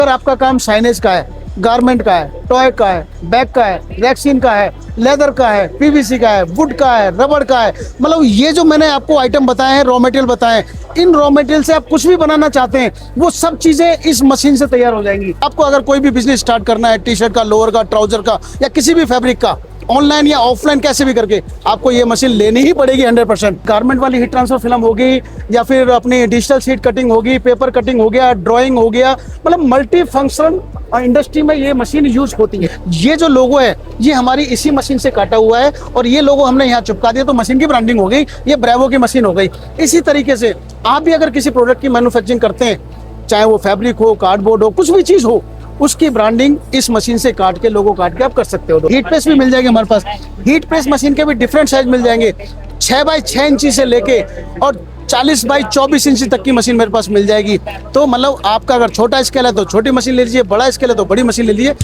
अगर आपका काम साइनेज का है, गारमेंट का है, टॉय का है, बैग का है, रेक्सीन का है, लेदर का है, पीवीसी का है, वुड का है, रबड़ का है, मतलब ये जो मैंने आपको आइटम बताए हैं, रॉ मटेरियल बताए हैं, इन रॉ मटेरियल से आप कुछ भी बनाना चाहते हैं वो सब चीजें इस मशीन से तैयार हो जाएंगी। आपको अगर कोई भी बिजनेस स्टार्ट करना है, टी शर्ट का, लोअर का, ट्राउजर का या किसी भी फैब्रिक का, ऑनलाइन या ऑफलाइन कैसे भी करके आपको ये मशीन लेनी ही पड़ेगी 100%। गारमेंट वाली हीट ट्रांसफर फिल्म होगी या फिर अपनी डिजिटल शीट कटिंग होगी, पेपर कटिंग हो गया, ड्राइंग हो गया, मतलब मल्टी फंक्शनल इंडस्ट्री में ये मशीन यूज होती है। ये जो लोगो है ये हमारी इसी मशीन से काटा हुआ है और ये लोगो हमने यहाँ चिपका दिया तो मशीन की ब्रांडिंग हो गई, ये ब्रेवो की मशीन हो गई। इसी तरीके से आप भी अगर किसी प्रोडक्ट की मैन्युफैक्चरिंग करते हैं, चाहे वो फैब्रिक हो, कार्डबोर्ड हो, कुछ भी चीज हो, उसकी ब्रांडिंग इस मशीन से काट के, लोगो काट के आप कर सकते हो। हीट प्रेस भी मिल जाएगी हमारे पास। हीट प्रेस मशीन के भी डिफरेंट साइज मिल जाएंगे, 6 बाई 6 इंची से लेके और 40 बाई 24 इंची तक की मशीन मेरे पास मिल जाएगी। तो मतलब आपका अगर छोटा स्केल है तो छोटी मशीन ले लीजिए, बड़ा स्केल है तो बड़ी मशीन ले लीजिए।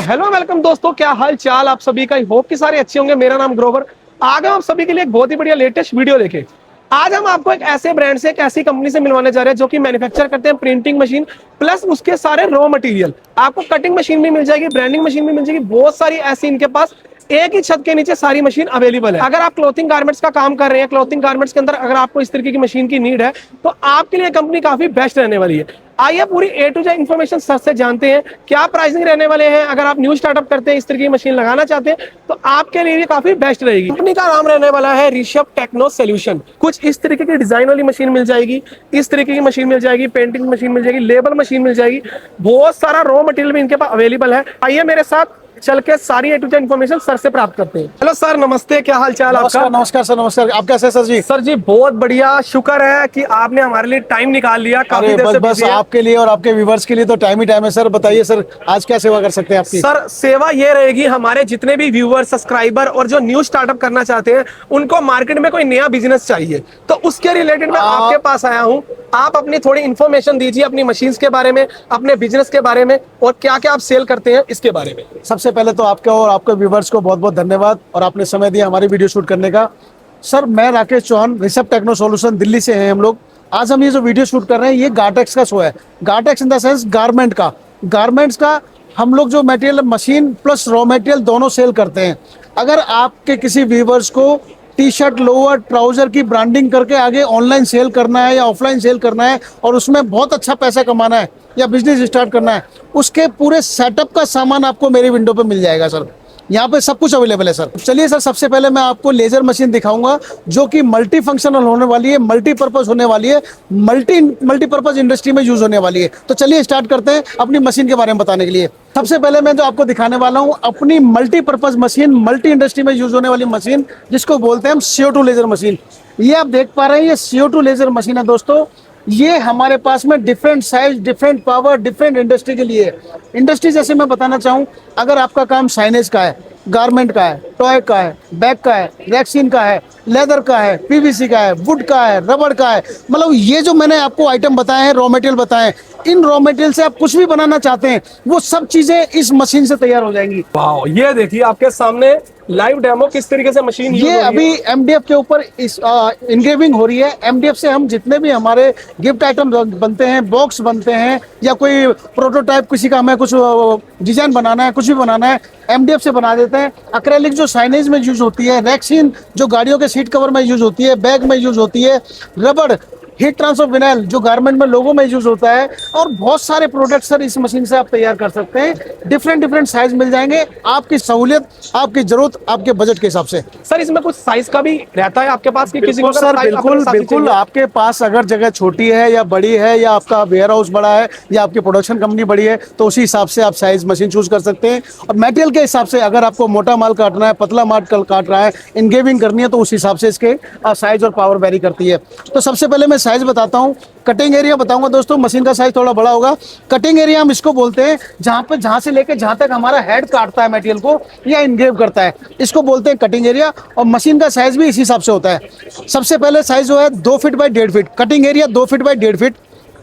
हेलो वेलकम दोस्तों, क्या हाल चाल आप सभी का। होप कि सारे अच्छे होंगे। मेरा नाम ग्रोवर। आज हम आप सभी के लिए एक बहुत ही बढ़िया लेटेस्ट वीडियो लेके आज हम आपको एक ऐसे ब्रांड से, एक ऐसी कंपनी से मिलवाने जा रहे हैं जो कि मैन्युफैक्चर करते हैं प्रिंटिंग मशीन प्लस उसके सारे रॉ मटेरियल। आपको कटिंग मशीन भी मिल जाएगी, ब्रांडिंग मशीन भी मिल जाएगी, बहुत सारी ऐसी इनके पास एक ही छत के नीचे सारी मशीन अवेलेबल है। अगर आप क्लोथिंग गारमेंट्स का काम कर रहे हैं, क्लोथिंग गारमेंट्स के अंदर अगर आपको इस तरीके की मशीन की नीड है तो आपके लिए कंपनी काफी बेस्ट रहने वाली है। आइए पूरी ए टू जेड इन्फॉर्मेशन सर से जानते हैं क्या प्राइसिंग रहने वाले हैं। अगर आप न्यू स्टार्टअप करते हैं, इस तरीके की मशीन लगाना चाहते हैं तो आपके लिए काफी बेस्ट रहेगी। कंपनी का नाम रहने वाला है ऋषभ टेक्नो सॉल्यूशन। कुछ इस तरीके की डिजाइन वाली मशीन मिल जाएगी, इस तरीके की मशीन मिल जाएगी, पेंटिंग मशीन मिल जाएगी, लेबल मशीन मिल जाएगी, बहुत सारा रॉ मटेरियल भी इनके पास अवेलेबल है। आइए मेरे साथ चल के सारी ए टू जेड इन्फॉर्मेशन सर से प्राप्त करते हैं। हेलो सर, नमस्ते, क्या हाल चाल आपका। नमस्कार सर, नमस्कार। आप कैसे सर जी? सर जी बहुत बढ़िया, शुक्र है कि आपने हमारे लिए टाइम निकाल लिया। काफी देर से बस आपके लिए और आपके व्यूवर्स के लिए तो टाइम ही टाइम है। सर बताइए सर, आज क्या सेवा कर सकते हैं आपकी? सर सेवा ये रहेगी, हमारे जितने भी व्यूअर, सब्सक्राइबर और जो न्यू स्टार्टअप करना चाहते हैं उनको मार्केट में कोई नया बिजनेस चाहिए तो उसके रिलेटेड मैं आपके पास आया हूँ। आप अपनी थोड़ी इन्फॉर्मेशन दीजिए अपनी मशीन्स के बारे में, अपने बिजनेस के बारे में और क्या क्या आप सेल करते हैं इसके बारे में। सबसे पहले तो आपका और आपके व्यूवर्स को बहुत बहुत धन्यवाद और आपने समय दिया हमारी वीडियो शूट करने का। सर मैं राकेश चौहान, ऋषभ टेक्नो सॉल्यूशन, दिल्ली से हैं हम लोग। आज हम ये जो वीडियो शूट कर रहे हैं ये गार्टेक्स का शो है। गार्टेक्स इन द सेंस गारमेंट का, गारमेंट्स का हम लोग जो material machine plus raw material दोनों सेल करते हैं। अगर आपके किसी व्यूवर्स को टी शर्ट, लोअर, ट्राउजर की ब्रांडिंग करके आगे ऑनलाइन सेल करना है या ऑफलाइन सेल करना है और उसमें बहुत अच्छा पैसा कमाना है या बिजनेस स्टार्ट करना है, उसके पूरे सेटअप का सामान आपको मेरी विंडो पे मिल जाएगा सर। यहाँ पे सब कुछ अवेलेबल है सर। चलिए सर, सबसे पहले मैं आपको लेजर मशीन दिखाऊंगा जो कि मल्टी फंक्शनल होने वाली है, मल्टीपर्पज होने वाली है, मल्टीपर्पज इंडस्ट्री में यूज होने वाली है। तो चलिए स्टार्ट करते हैं अपनी मशीन के बारे में बताने के लिए। सबसे पहले मैं जो आपको दिखाने वाला हूँ अपनी मल्टीपर्पज मशीन, मल्टी इंडस्ट्री में यूज होने वाली मशीन जिसको बोलते हैं हम CO2 लेजर मशीन। ये आप देख पा रहे हैं, ये CO2 लेजर मशीन है दोस्तों। ये हमारे पास में different size, different power, different industry के लिए। इंडस्ट्री जैसे मैं बताना चाहूँ, अगर आपका काम साइनेज का है, गारमेंट का है, टॉय का है, बैग का है, रेक्सीन का है, लेदर का है, पीवीसी का है, वुड का है, रबड़ का है, मतलब ये जो मैंने आपको आइटम बताए हैं, रॉ मटेरियल बताए हैं, इन रॉ मटेरियल से आप कुछ भी बनाना चाहते हैं वो सब चीजें इस मशीन से तैयार हो जाएंगी। वाओ, ये देखिए आपके सामने लाइव डेमो किस तरीके से मशीन ये अभी MDF के ऊपर इस इंग्रेविंग हो रही है। MDF से हम जितने भी हमारे गिफ्ट आइटम बनते हैं, बॉक्स बनते हैं या कोई प्रोटोटाइप, किसी का हमें कुछ डिजाइन बनाना है, कुछ भी बनाना है, MDF से बना देते हैं। एक्रेलिक जो साइनेज में यूज होती है, रेक्सीन जो गाड़ियों के सीट कवर में यूज होती है, बैग में यूज होती है, रबड़, हीट ट्रांसफर विनाइल जो गारमेंट में लोगों में यूज होता है, और बहुत सारे प्रोडक्ट सर इस मशीन से आप तैयार कर सकते हैं। डिफरेंट डिफरेंट साइज मिल जाएंगे, आपकी सहूलियत, आपकी जरूरत, आपके बजट के हिसाब से। सर इसमें कुछ साइज का भी रहता है आपके पास कि किसी को सर बिल्कुल आपके पास अगर जगह छोटी है या बड़ी है या आपका वेयर हाउस बड़ा है या आपकी प्रोडक्शन कंपनी बड़ी है तो उसी हिसाब से आप साइज मशीन चूज कर सकते हैं। और मटेरियल के हिसाब से अगर आपको मोटा माल काटना है, पतला माल काट रहा है, इंगेविंग करनी है तो उस हिसाब से इसके साइज और पावर वेरी करती है। तो सबसे पहले मैं साइज बताता हूँ। कटिंग एरिया बताऊंगा दोस्तों, मशीन का साइज थोड़ा बड़ा होगा। कटिंग एरिया हम इसको बोलते हैं जहां से लेके जहां तक हमारा हेड काटता है मटेरियल को या इनग्रेव करता है, इसको बोलते हैं कटिंग एरिया। और मशीन का साइज भी इसी हिसाब से होता है। सबसे पहले साइज जो है 2 feet by 1.5 feet, cutting area 2 feet by 1.5 feet,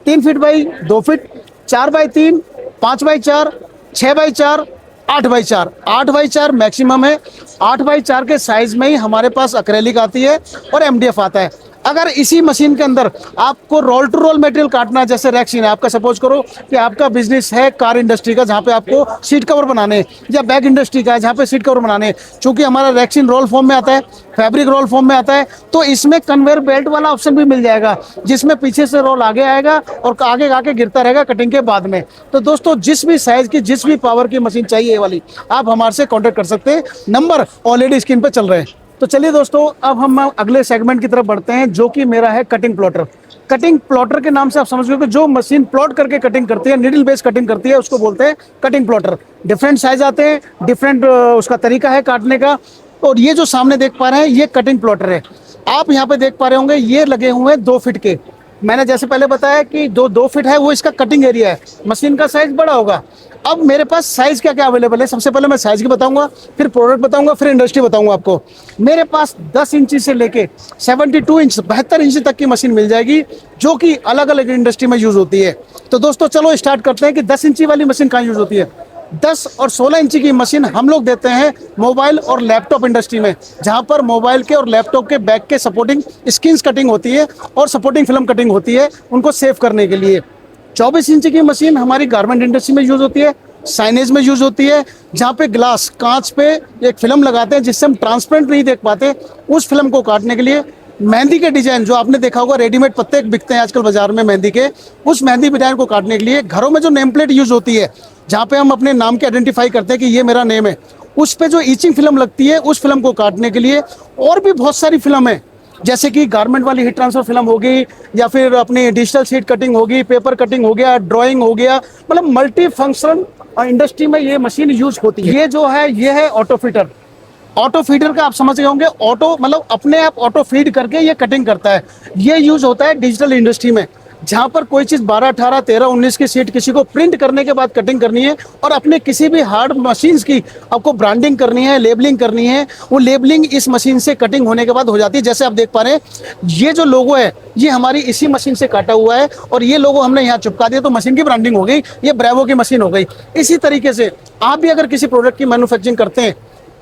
3 feet by 2 feet, 4 by 3, 5 by 4, 6 by 4, 8x4, 8x4 maximum है। 8x4 के साइज में ही हमारे पास एक्रेलिक आती है और एमडीएफ आता है। अगर इसी मशीन के अंदर आपको रोल टू रोल मटेरियल काटना है, जैसे रैक्सीन है आपका, सपोज करो कि आपका बिजनेस है कार इंडस्ट्री का जहाँ पे आपको सीट कवर बनाने, या बैग इंडस्ट्री का है जहाँ पे सीट कवर बनाने, चूंकि हमारा रैक्सीन रोल फॉर्म में आता है, फैब्रिक रोल फॉर्म में आता है, तो इसमें कन्वेयर बेल्ट वाला ऑप्शन भी मिल जाएगा, जिसमें पीछे से रोल आगे आएगा और आगे आके गिरता रहेगा कटिंग के बाद में। तो दोस्तों जिस भी साइज की, जिस भी पावर की मशीन चाहिए ये वाली, आप हमारे से कॉन्टेक्ट कर सकते हैं। नंबर ऑलरेडी स्क्रीन पे चल रहे हैं। तो चलिए दोस्तों, अब हम अगले सेगमेंट की तरफ बढ़ते हैं, जो कि मेरा है कटिंग प्लॉटर। कटिंग प्लॉटर के नाम से आप समझ गए कि जो मशीन प्लॉट करके कटिंग करती है, निडल बेस कटिंग करती है, उसको बोलते हैं कटिंग प्लॉटर। डिफरेंट साइज आते हैं, डिफरेंट उसका तरीका है काटने का। और ये जो सामने देख पा रहे हैं ये कटिंग प्लॉटर है। आप यहाँ पे देख पा रहे होंगे ये लगे हुए हैं 2 फीट के। मैंने जैसे पहले बताया कि 2 फीट है वो इसका कटिंग एरिया है, मशीन का साइज बड़ा होगा। अब मेरे पास साइज क्या क्या अवेलेबल है, सबसे पहले मैं साइज की बताऊंगा, फिर प्रोडक्ट बताऊंगा, फिर इंडस्ट्री बताऊंगा आपको। मेरे पास 10 इंची से लेके 72 इंच 72 इंच तक की मशीन मिल जाएगी, जो कि अलग अलग इंडस्ट्री में यूज होती है। तो दोस्तों चलो स्टार्ट करते हैं कि 10 इंची वाली मशीन कहाँ यूज होती है। 10 और 16 इंची की मशीन हम लोग देते हैं मोबाइल और लैपटॉप इंडस्ट्री में, जहां पर मोबाइल के और लैपटॉप के बैक के सपोर्टिंग स्क्रीन कटिंग होती है और सपोर्टिंग फिल्म कटिंग होती है, उनको सेव करने के लिए। 24 इंच की मशीन हमारी गारमेंट इंडस्ट्री में यूज होती है, साइनेज में यूज होती है, जहाँ पे ग्लास कांच पे एक फिल्म लगाते हैं जिससे हम ट्रांसपेरेंट नहीं देख पाते, उस फिल्म को काटने के लिए। मेहंदी के डिजाइन जो आपने देखा होगा, रेडीमेड पत्ते बिकते हैं आजकल बाजार में मेहंदी के, उस मेहंदी डिजाइन को काटने के लिए। घरों में जो नेम प्लेट यूज होती है, जहाँ पे हम अपने नाम के आइडेंटिफाई करते हैं कि ये मेरा नेम है, उस पे जो ईचिंग फिल्म लगती है, उस फिल्म को काटने के लिए। और भी बहुत सारी फिल्म है, जैसे कि गारमेंट वाली हीट ट्रांसफर फिल्म होगी, या फिर अपनी डिजिटल शीट कटिंग होगी, पेपर कटिंग हो गया, ड्राइंग हो गया, मतलब मल्टी फंक्शन इंडस्ट्री में ये मशीन यूज होती है। ये जो है ये है ऑटो फीडर। ऑटो फीडर का आप समझ गए होंगे, ऑटो मतलब अपने आप ऑटो फीड करके ये कटिंग करता है। ये यूज होता है डिजिटल इंडस्ट्री में, जहां पर कोई चीज 12, 18, 13, 19 की सीट किसी को प्रिंट करने के बाद कटिंग करनी है, और अपने किसी भी हार्ड मशीन्स की आपको ब्रांडिंग करनी है, लेबलिंग करनी है, वो लेबलिंग इस मशीन से कटिंग होने के बाद हो जाती है। जैसे आप देख पा रहे हैं ये जो लोगो है ये हमारी इसी मशीन से काटा हुआ है, और ये लोगो हमने यहाँ चिपका दिया तो मशीन की ब्रांडिंग हो गई, ये ब्रेवो की मशीन हो गई। इसी तरीके से आप भी अगर किसी प्रोडक्ट की मैन्युफैक्चरिंग करते हैं,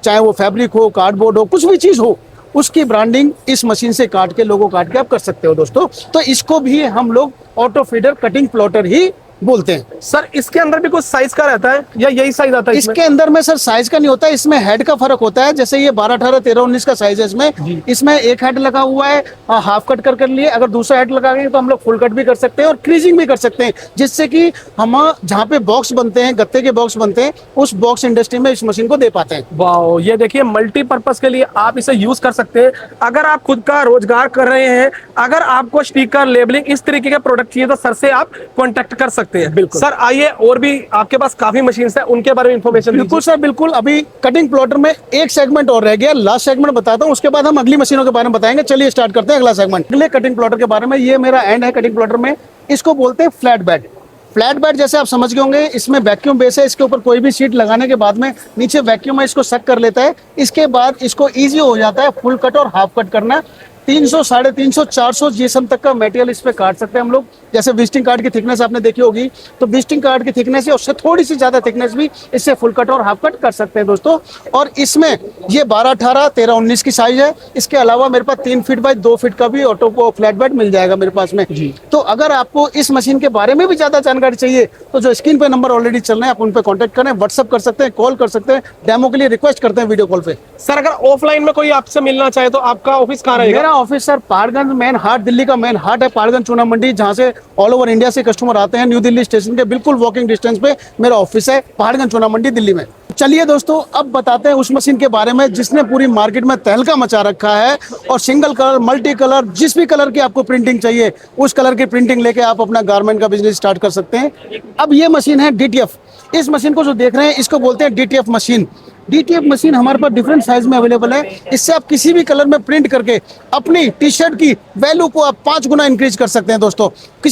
चाहे वो फैब्रिक हो, कार्डबोर्ड हो, कुछ भी चीज हो, उसकी ब्रांडिंग इस मशीन से काट के, लोगो काट के आप कर सकते हो दोस्तों। तो इसको भी हम लोग ऑटो फीडर कटिंग प्लॉटर ही बोलते हैं। सर इसके अंदर भी कुछ साइज का रहता है या यही साइज आता है इसके अंदर में सर साइज का नहीं होता है, इसमें हेड का फर्क होता है। जैसे ये 12, 18, 13, 19 का साइज है इसमें एक हेड लगा हुआ है हाफ कट कर लिए। अगर दूसरा हेड लगाएंगे तो हम लोग फुल कट भी कर सकते हैं और क्रीजिंग भी कर सकते हैं, जिससे कि हम जहाँ पे बॉक्स बनते हैं, गत्ते के बॉक्स बनते हैं, उस बॉक्स इंडस्ट्री में इस मशीन को दे पाते हैं। वाओ, ये देखिए मल्टीपर्पज के लिए आप इसे यूज कर सकते हैं। अगर आप खुद का रोजगार कर रहे हैं, अगर आपको स्टिकर, लेबलिंग, इस तरीके के प्रोडक्ट चाहिए तो सर से आप कॉन्टेक्ट कर सकते हैं। बिल्कुल सर आइए, और भी आपके पास काफी मशीन है, उनके बारे में इंफॉर्मेशन। बिल्कुल सर, बिल्कुल। अभी कटिंग प्लॉटर में एक सेगमेंट और रह गया, लास्ट सेगमेंट बताता हूँ, उसके बाद हम अगली मशीनों के बारे में बताएंगे। चलिए स्टार्ट करते हैं अगला सेगमेंट, अगले कटिंग प्लॉटर के बारे में। ये मेरा एंड है कटिंग प्लॉटर में, इसको बोलते हैं फ्लैट बेड। फ्लैट बेड जैसे आप समझ गए होंगे, इसमें वैक्यूम बेस है, इसके ऊपर कोई भी शीट लगाने के बाद में नीचे वैक्यूम है, इसको सक कर लेता है। इसके बाद इसको ईजी हो जाता है फुल कट और हाफ कट करना। 300, 350, 400 जीएसएम तक का मटेरियल इस पे काट सकते हैं हम लोग। जैसे विजिटिंग कार्ड की थिकनेस आपने देखी होगी, तो विजिटिंग कार्ड की थिकनेस है, उससे थोड़ी सी ज्यादा थिकनेस भी इससे फुल कट और हाफ कट कर सकते हैं दोस्तों। और इसमें ये 12, 18, 13, 19 की साइज है। इसके अलावा मेरे पास 3 फीट बाय 2 फीट का भी ऑटो को फ्लैट बेड मिल जाएगा मेरे पास में जी। तो अगर आपको इस मशीन के बारे में भी ज्यादा जानकारी चाहिए तो जो स्क्रीन पे नंबर ऑलरेडी चल रहे हैं, आप उन पे कॉन्टेक्ट करें, व्हाट्सअप कर सकते हैं, कॉल कर सकते हैं, डेमो के लिए रिक्वेस्ट करते हैं वीडियो कॉल पे। सर अगर ऑफलाइन में कोई आपसे मिलना चाहे तो आपका ऑफिस कहाँ रहेगा? मेरा ऑफिस सर पहाड़गंज मेन हाट, दिल्ली का मेन हाट है पहाड़गंज चूना मंडी, जहां से ऑल ओवर इंडिया से कस्टमर आते हैं। न्यू दिल्ली स्टेशन के बिल्कुल वॉकिंग डिस्टेंस पे मेरा ऑफिस है, पहाड़गंज चूना मंडी दिल्ली में। चलिए दोस्तों, अब बताते हैं उस मशीन के बारे में जिसने पूरी मार्केट में तहलका मचा रखा है, और सिंगल कलर, मल्टी कलर, जिस भी कलर की आपको प्रिंटिंग चाहिए उस कलर की प्रिंटिंग लेके आप अपना गारमेंट का बिजनेस स्टार्ट कर सकते हैं। अब ये मशीन है डीटीएफ। इस मशीन को जो देख रहे हैं इसको बोलते हैं डीटीएफ मशीन। डीटीएफ मशीन हमारे पास डिफरेंट साइज में अवेलेबल है। इससे आप किसी भी कलर में प्रिंट करके अपनी टी शर्ट की वैल्यू को आप 5 गुना इंक्रीज कर सकते हैं दोस्तों।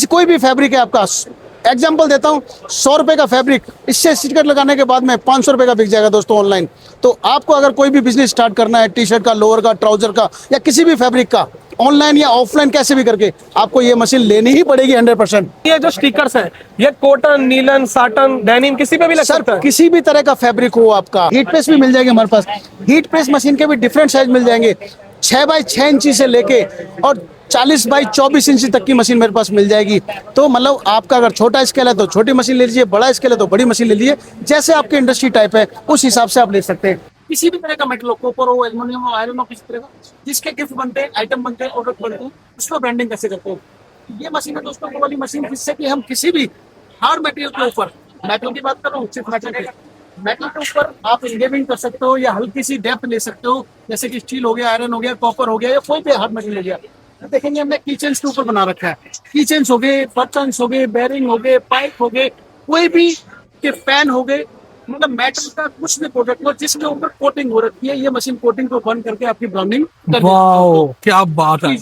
कोई भी फैब्रिक है आपका, एग्जाम्पल देता हूँ, 100 रुपए का फैब्रिक इससे स्टिकर लगाने के बाद में 500 रुपए का बिक जाएगा दोस्तों ऑनलाइन। तो आपको अगर कोई भी बिजनेस स्टार्ट करना है, टी शर्ट का, लोअर का, ट्राउजर का, या किसी भी फैब्रिक का, ऑनलाइन या ऑफलाइन कैसे भी करके आपको ये मशीन लेनी ही पड़ेगी 100%। ये जो स्टिकर्स हैं ये कॉटन, नीलन, साटन, डेनिम किसी पे भी लग सकता सर है। किसी भी तरह का फैब्रिक हो, आपका हीट प्रेस भी मिल जाएगी हमारे पास। हीट प्रेस मशीन के भी डिफरेंट साइज मिल जाएंगे, 6 बाई 6 इंची से लेके और 40 बाई 24 इंची तक की मशीन मेरे पास मिल जाएगी। तो मतलब आपका अगर छोटा स्केल है तो छोटी मशीन ले लीजिए, बड़ा स्केल है तो बड़ी मशीन ले लीजिए, जैसे आपके इंडस्ट्री टाइप है उस हिसाब से आप ले सकते हैं। किसी भी तरह का मेटल हो, कॉपर हो, एल्यूमिनियम हो, आयरन हो, किसी तरह का जिसके गिफ्ट बनते हैं, आइटम बनते हैं, प्रोडक्ट बनते हैं, उसको ब्रांडिंग कैसे करते हैं। ये मशीन है दोस्तों, वो वाली मशीन जिससे कि हम किसी भी हार्ड मटेरियल के ऊपर, मेटल की बात कर रहा हूँ, सिर्फ मेटल के ऊपर आप इंगेविंग कर सकते हो या हल्की सी डेप्थ ले सकते हो, जैसे कि स्टील हो गया, आयरन हो गया, कॉपर हो गया या कोई भी हार्ड मटेरियल हो गया। देखेंगे हमने किचन के ऊपर बना रखा है, किचन हो गए, बर्तन हो गए, बेरिंग हो गए, पाइप हो गए, कोई भी के फैन हो गए, मतलब मेटल का कुछ भी प्रोडक्ट हो जिसके ऊपर कोटिंग हो रखी है, ये मशीन कोटिंग को बंद करके आपकी ब्राउनिंग कर देती है। वाओ क्या बात है।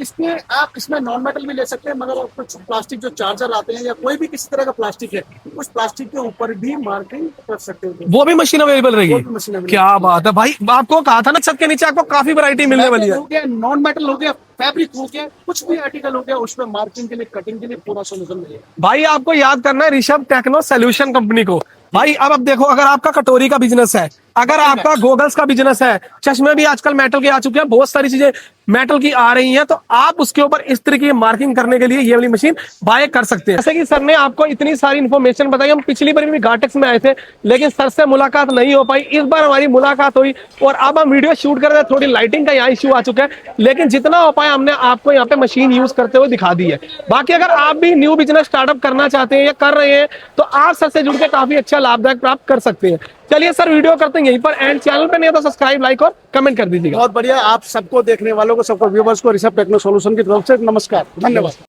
इसमें आप इसमें नॉन मेटल भी ले सकते हैं, मगर कुछ प्लास्टिक जो चार्जर आते हैं या कोई भी किसी तरह का प्लास्टिक है, उस प्लास्टिक के ऊपर भी मार्किंग कर सकते हो। वो भी मशीन अवेलेबल वो भी रहेगी। मशीन available क्या बात है भाई, आपको कहा था ना छत के नीचे आपको काफी वैरायटी मिलने वाली मेटल है। हो गया, नॉन मेटल हो गया, फैब्रिक हो गया, कुछ भी आर्टिकल हो गया, उसमें मार्किंग के लिए, कटिंग के लिए पूरा सोल्यूशन मिलेगा। भाई आपको याद करना है ऋषभ टेक्नो सोल्यूशन कंपनी को। भाई अब देखो, अगर आपका कटोरी का बिजनेस है, अगर आपका गोगल्स का बिजनेस है, चश्मे भी आजकल मेटल के आ चुके हैं, बहुत सारी चीजें मेटल की आ रही हैं, तो आप उसके ऊपर इस तरह की मार्किंग करने के लिए ये वाली मशीन बाय कर सकते हैं। जैसे कि सर ने आपको इतनी सारी इन्फॉर्मेशन बताई, हम पिछली बार भी गार्टेक्स में आए थे लेकिन सर से मुलाकात नहीं हो पाई, इस बार हमारी मुलाकात हुई और अब हम वीडियो शूट कर रहे हैं। थोड़ी लाइटिंग का यहाँ इश्यू आ चुका है, लेकिन जितना हो पाया हमने आपको यहाँ पे मशीन यूज करते हुए दिखा दी है। बाकी अगर आप भी न्यू बिजनेस स्टार्टअप करना चाहते हैं या कर रहे हैं तो आप सर से जुड़ के काफी अच्छा लाभदायक प्राप्त कर सकते हैं। चलिए सर, वीडियो करते हैं यहीं पर एंड। चैनल पे नहीं हो तो सब्सक्राइब, लाइक और कमेंट कर दीजिएगा। बहुत बढ़िया। आप सबको देखने वालों को, सबको व्यूवर्स को ऋषभ टेक्नो सॉल्यूशन की तरफ से नमस्कार, धन्यवाद।